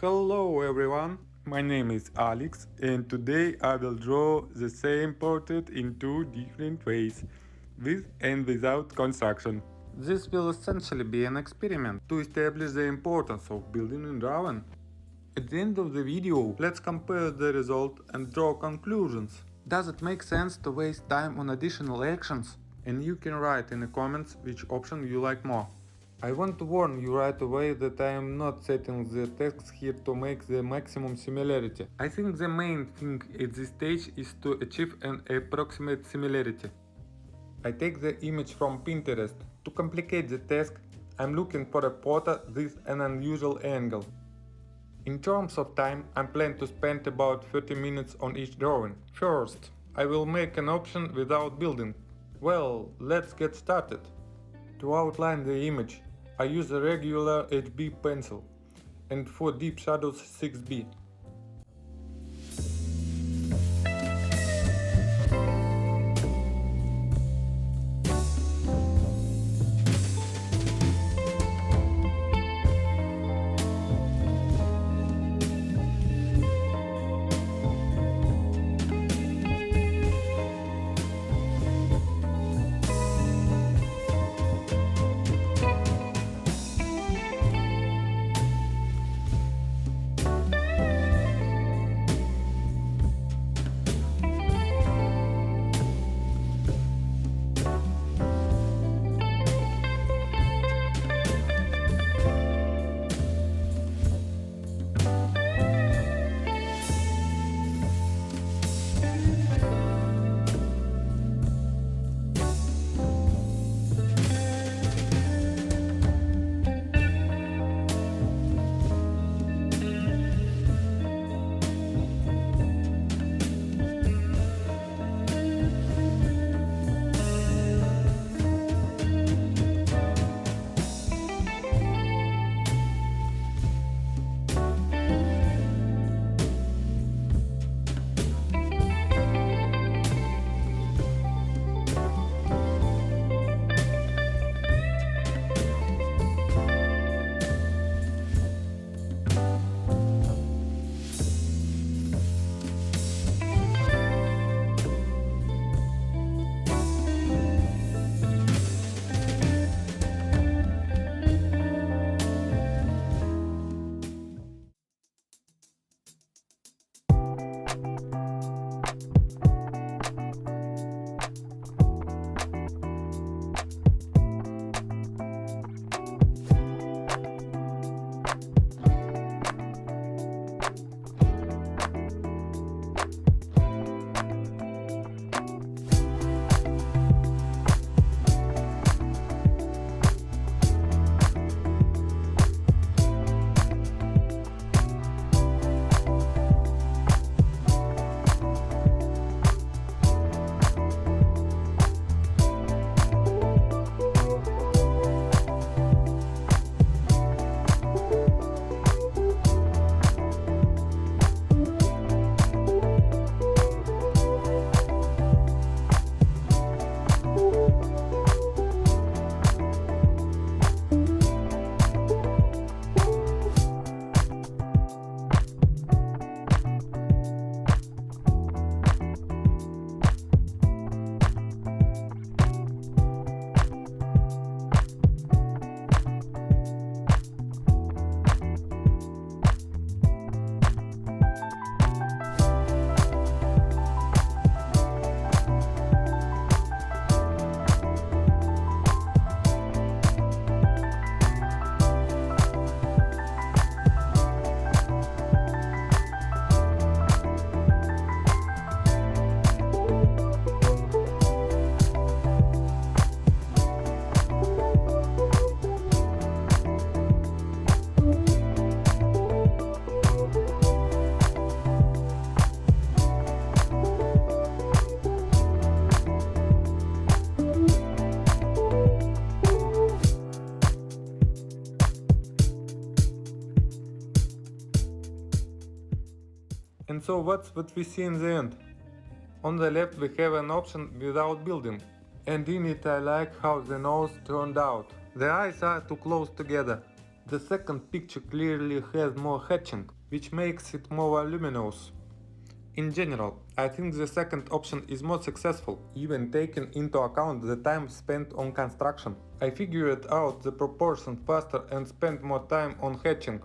Hello everyone, my name is Alex and today I will draw the same portrait in two different ways, with and without construction. This will essentially be an experiment to establish the importance of building in drawing. At the end of the video, let's compare the result and draw conclusions. Does it make sense to waste time on additional actions? And you can write in the comments which option you like more. I want to warn you right away that I am not setting the tasks here to make the maximum similarity. I think the main thing at this stage is to achieve an approximate similarity. I take the image from Pinterest. To complicate the task, I'm looking for a photo with an unusual angle. In terms of time, I plan to spend about 30 minutes on each drawing. First, I will make an option without building. Well, let's get started. To outline the image, I use a regular HB pencil, and for deep shadows 6B. And so what's what we see in the end? On the left we have an option without building, and in it I like how the nose turned out. The eyes are too close together, The second picture clearly has more hatching, which makes it more luminous. In general, I think the second option is more successful, even taking into account the time spent on construction. I figured out the proportion faster and spent more time on hatching.